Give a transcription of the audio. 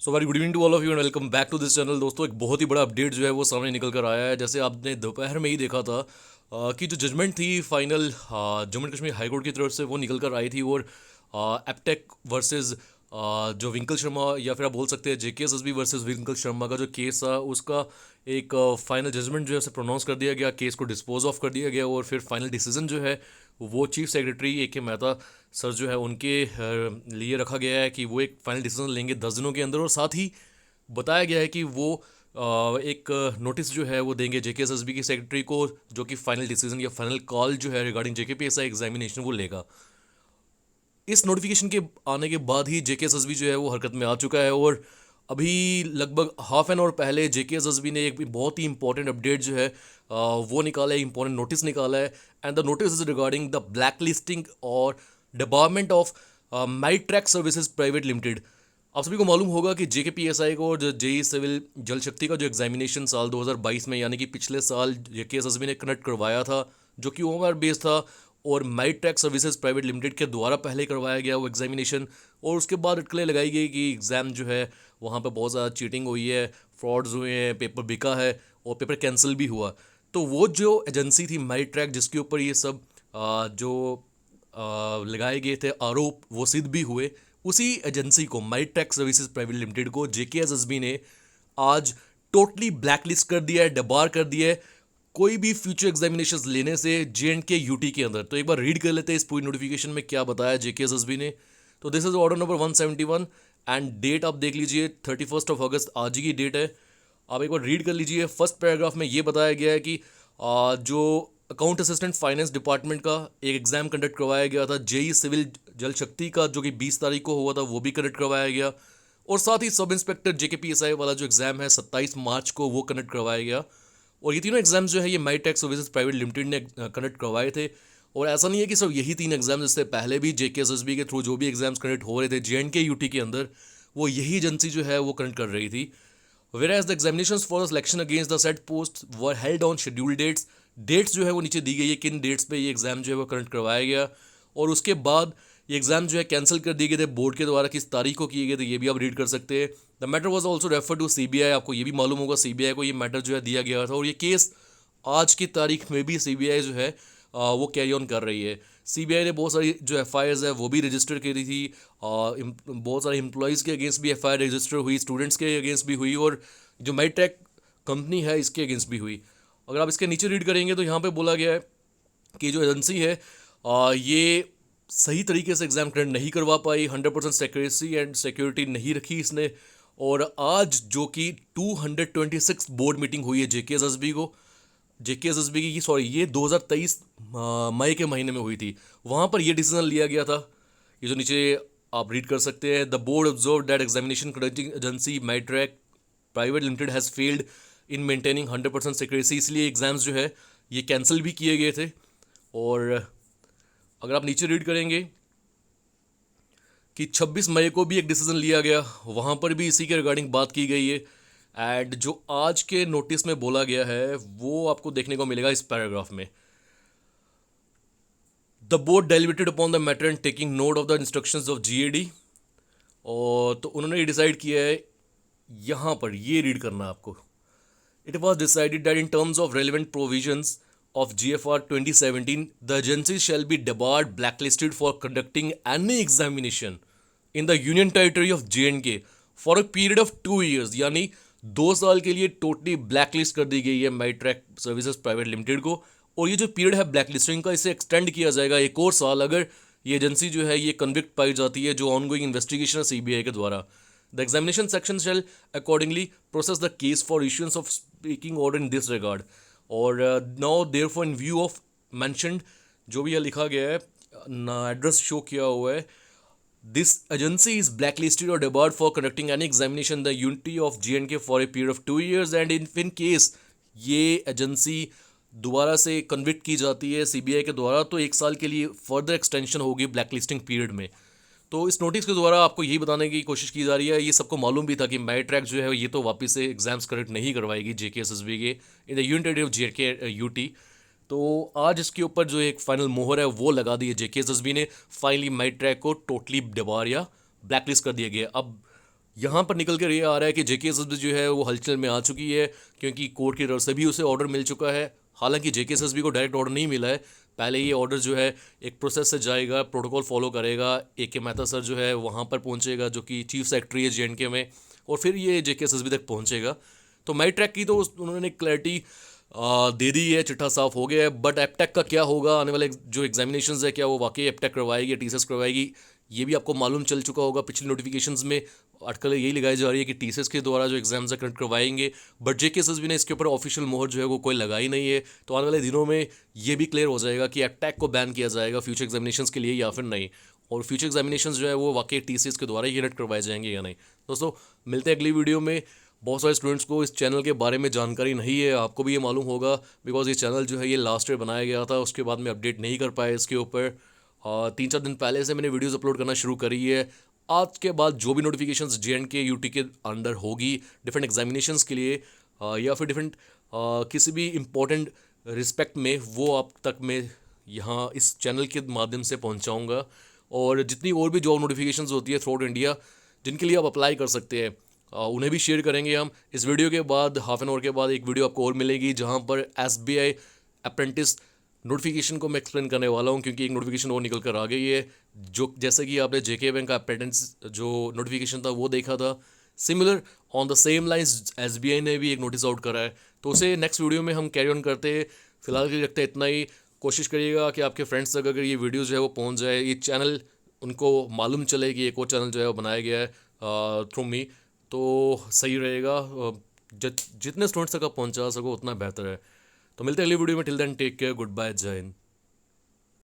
So very good evening to all of you and welcome back to this channel. दोस्तों, एक बहुत ही बड़ा update जो है वो सामने निकल कर आया है। जैसे आपने दोपहर में ही देखा था कि जो जजमेंट थी final Jammu and Kashmir high court की तरफ से वो निकल कर आई थी। और एपटेक वर्सेस जो विंकल शर्मा, या फिर आप बोल सकते हैं जेके एस बी वर्सेस विंकल शर्मा का जो केस था, उसका एक फाइनल जजमेंट जो है उसे प्रोनाउंस कर दिया गया, केस को डिस्पोज ऑफ कर दिया गया। और फिर फाइनल डिसीजन जो है वो चीफ सेक्रेटरी ए के मेहता सर जो है उनके लिए रखा गया है कि वो एक फाइनल डिसीजन लेंगे 10 दिनों के अंदर। और साथ ही बताया गया है कि वो एक नोटिस जो है वो देंगे जेके एस बी की सेक्रेटरी को, जो कि फाइनल डिसीजन या फाइनल कॉल जो है रिगार्डिंग जेके पी एस आई एग्जामिनेशन वो लेगा। इस नोटिफिकेशन के आने के बाद ही जेके एस बी जो है वो हरकत में आ चुका है। और अभी लगभग हाफ एन आवर पहले जेके एस बी ने एक बहुत ही इंपॉर्टेंट अपडेट जो है वो निकाला है, इंपॉर्टेंट नोटिस निकाला है। And the notice is regarding the black listing और department of My Track Services Private Limited. आप सभी को मालूम होगा कि जेकेपीएसआई को और जेई सिविल जल शक्ति का जो एग्जामिनेशन साल 2022 में, यानी कि पिछले साल जेकेएसएसबी ने कंडक्ट करवाया था, जो कि ओमआर बेस्ड था और माई ट्रैक सर्विसेज प्राइवेट लिमिटेड के द्वारा पहले करवाया गया वो एग्जामिनेशन। और उसके बाद अटकलें लगाई गई कि एग्ज़ाम जो है वहाँ पर बहुत ज़्यादा चीटिंग हुई है, फ्रॉड्स हुए हैं, पेपर बिका है और पेपर कैंसिल भी हुआ। तो वो जो एजेंसी थी माई ट्रैक, जिसके ऊपर ये सब जो लगाए गए थे आरोप वो सिद्ध भी हुए, उसी एजेंसी को माई ट्रैक सर्विसेज प्राइवेट लिमिटेड को जेकेएसएसबी ने आज टोटली ब्लैकलिस्ट कर दिया है, डबार कर दिया है कोई भी फ्यूचर एग्जामिनेशंस लेने से जे एंड के यूटी के अंदर। तो एक बार रीड कर लेते हैं इस पूरी नोटिफिकेशन में क्या बताया जेकेएसएसबी ने। तो this is order number 171 and date आप देख लीजिए 31 अगस्त, आज ही की डेट है। आप एक बार रीड कर लीजिए। फर्स्ट पैराग्राफ में ये बताया गया है कि जो अकाउंट असिस्टेंट फाइनेंस डिपार्टमेंट का एक एग्ज़ाम कंडक्ट करवाया गया था, जेई सिविल जल शक्ति का जो कि 20 तारीख को हुआ था वो भी कंडक्ट करवाया गया। और साथ ही सब इंस्पेक्टर जेकेपीएसआई वाला जो एग्ज़ाम है 27 मार्च को वो कंडक्ट करवाया गया। और ये तीनों एग्जाम्स जो है ये माई टेक सर्विसेज प्राइवेट लिमिटेड ने कंडक्ट करवाए थे। और ऐसा नहीं है कि सिर्फ यही 3 एग्जाम्स, इससे पहले भी जेकेएसएसबी के थ्रू जो भी एग्जाम्स कंडक्ट हो रहे थे जे एंड के यूटी के अंदर, वो यही एजेंसी जो है वो कंडक्ट कर रही थी। Whereas the examinations for the selection against the said posts were held on scheduled dates। Dates जो है वो नीचे दी गई है, किन डेट्स पे ये एग्ज़ाम जो है वो करंट करवाया गया। और उसके बाद ये एग्ज़ाम जो है कैंसिल कर दिए गए थे बोर्ड के द्वारा, किस तारीख को किए गए थे ये भी आप रीड कर सकते हैं। The matter was also refer to CBI. आपको ये भी मालूम होगा सीबीआई को ये मैटर जो है दिया गया था। और ये केस आज की तारीख में भी सीबीआई जो है वो कैरी ऑन कर रही है। सीबीआई ने बहुत सारी जो एफआईआर्स है वो भी रजिस्टर करी थी। बहुत सारे एम्प्लॉयज़ के अगेंस्ट भी एफआईआर रजिस्टर हुई, स्टूडेंट्स के अगेंस्ट भी हुई, और जो माईट्रैक कंपनी है इसके अगेंस्ट भी हुई। अगर आप इसके नीचे रीड करेंगे तो यहाँ पे बोला गया है कि जो एजेंसी है ये सही तरीके से एग्ज़ाम कंडक्ट नहीं करवा पाई, 100% सेक्रेसी एंड सिक्योरिटी नहीं रखी इसने। और आज जो कि 226 बोर्ड मीटिंग हुई है जेकेएसएसबी की, सॉरी ये 2023 मई के महीने में हुई थी, वहाँ पर ये डिसीजन लिया गया था। ये जो नीचे आप रीड कर सकते हैं, the board observe that examination conducting agency MyTrack Private Limited has failed in maintaining 100% security. इसलिए एग्ज़ाम्स जो है ये कैंसिल भी किए गए थे। और अगर आप नीचे रीड करेंगे कि 26 मई को भी एक डिसीजन लिया गया, वहाँ पर भी इसी के रिगार्डिंग बात की गई है। एंड जो आज के नोटिस में बोला गया है वो आपको देखने को मिलेगा इस पैराग्राफ में। The board deliberated upon the matter and taking note of the instructions of GAD. और तो उन्होंने ये डिसाइड किया है, यहाँ पर ये रीड करना है आपको। It was decided that in terms of relevant provisions of GFR 2017, the agency shall be debarred, blacklisted for conducting any examination in the Union Territory of J&K for a period of 2 years। यानी 2 साल के लिए totally blacklist कर दी गई है माई Track Services Private limited को। और ये जो पीरियड है ब्लैकलिस्टिंग का, इसे एक्सटेंड किया जाएगा एक और साल अगर ये एजेंसी जो है ये कन्विक्ट पाई जाती है जो ऑनगोइंग इन्वेस्टिगेशन है सीबीआई के द्वारा। The examination section shall accordingly process the case for issuance of speaking order in this regard। और now therefore in view of mentioned, जो भी यह लिखा गया है ना, एड्रेस शो किया हुआ है, this agency is blacklisted or debarred for conducting any examination in the unity of J&K for a period of 2 years। and in case ये एजेंसी दोबारा से कन्विक्ट की जाती है सीबीआई के द्वारा तो 1 साल के लिए फर्दर एक्सटेंशन होगी ब्लैकलिस्टिंग पीरियड में। तो इस नोटिस के द्वारा आपको यही बताने की कोशिश की जा रही है, ये सबको मालूम भी था कि माई ट्रैक जो है ये तो वापस से एग्जाम्स करेक्ट नहीं करवाएगी जेकेएसएसबी के in the unit of JK UT. तो आज इसके ऊपर जो एक फाइनल मोहर है वो लगा दी है जेकेएसएसबी ने। फाइनली माई ट्रैक को टोटली डिबार या ब्लैकलिस्ट कर दिया गया। अब यहाँ पर निकल कर ये आ रहा है कि जेकेएसएसबी जो है वो हलचल में आ चुकी है, क्योंकि कोर्ट की तरफ से भी उसे ऑर्डर मिल चुका है। हालांकि जेकेएसएसबी को डायरेक्ट ऑर्डर नहीं मिला है, पहले ये ऑर्डर जो है एक प्रोसेस से जाएगा, प्रोटोकॉल फॉलो करेगा, ए के मेहता सर जो है वहाँ पर पहुँचेगा, जो कि चीफ सेक्रेटरी है जेएंडके में, और फिर ये जेकेएसएसबी तक पहुँचेगा। तो माई ट्रैक की तो उन्होंने क्लैरिटी दे दी है, चिट्ठा साफ हो गया है। बट एपटेक का क्या होगा, आने वाले जो एग्जामिनेशंस है, क्या वो वाकई एपटेक करवाएगी, टीसीएस करवाएगी, ये भी आपको मालूम चल चुका होगा पिछली नोटिफिकेशंस में। अटकल यही लगाई जा रही है कि टीसीएस के द्वारा जो एग्जाम्स है कंडक्ट करवाएंगे, बट जेकेएसएसबी ने इसके ऊपर ऑफिशियल मोहर जो है वो कोई लगाई नहीं है। तो आने वाले दिनों में ये भी क्लियर हो जाएगा कि एपटेक को बैन किया जाएगा फ्यूचर एग्जामिनेशंस के लिए या फिर नहीं, और फ्यूचर एग्जामिनेशंस जो है वो वाकई टीसीएस के द्वारा ही कंडक्ट करवाए जाएंगे या नहीं। दोस्तों, मिलते हैं अगली वीडियो में। बहुत सारे स्टूडेंट्स को इस चैनल के बारे में जानकारी नहीं है, आपको भी ये मालूम होगा, बिकॉज ये चैनल जो है ये लास्ट ईयर बनाया गया था, उसके बाद में अपडेट नहीं कर पाया इसके ऊपर। 3-4 दिन पहले से मैंने वीडियोस अपलोड करना शुरू करी है। आज के बाद जो भी नोटिफिकेशंस जेएंडके यूटी के अंडर होगी डिफरेंट एग्जामिनेशंस के लिए, या फिर डिफरेंट किसी भी इम्पोर्टेंट रिस्पेक्ट में, वो आप तक मैं यहाँ इस चैनल के माध्यम से पहुँचाऊँगा। और जितनी और भी जॉब नोटिफिकेशंस होती है थ्रू आउट इंडिया जिनके लिए आप अप्लाई कर सकते हैं, उन्हें भी शेयर करेंगे हम। इस वीडियो के बाद हाफ एन आवर के बाद एक वीडियो आपको और मिलेगी, जहाँ पर एसबीआई अप्रेंटिस नोटिफिकेशन को मैं एक्सप्लेन करने वाला हूँ, क्योंकि एक नोटिफिकेशन और निकल कर आ गई है। जो जैसे कि आपने जेके बैंक का अप्रेंटिस जो नोटिफिकेशन था वो देखा था, similar on the same lines SBI ने भी एक नोटिस आउट करा है। तो उसे नेक्स्ट वीडियो में हम कैरी ऑन करते हैं। फिलहाल के लिए रखते हैं इतना ही। कोशिश करिएगा कि आपके फ्रेंड्स तक अगर ये वीडियोज़ जो है वो पहुँच जाए, ये चैनल उनको मालूम चले कि एक और चैनल जो है वो बनाया गया है थ्रू मी, तो सही रहेगा। जितने स्टूडेंट्स तक आप पहुंचा सको उतना बेहतर है। तो मिलते हैं अगली वीडियो में। Till then take care, good bye, Jai Hind.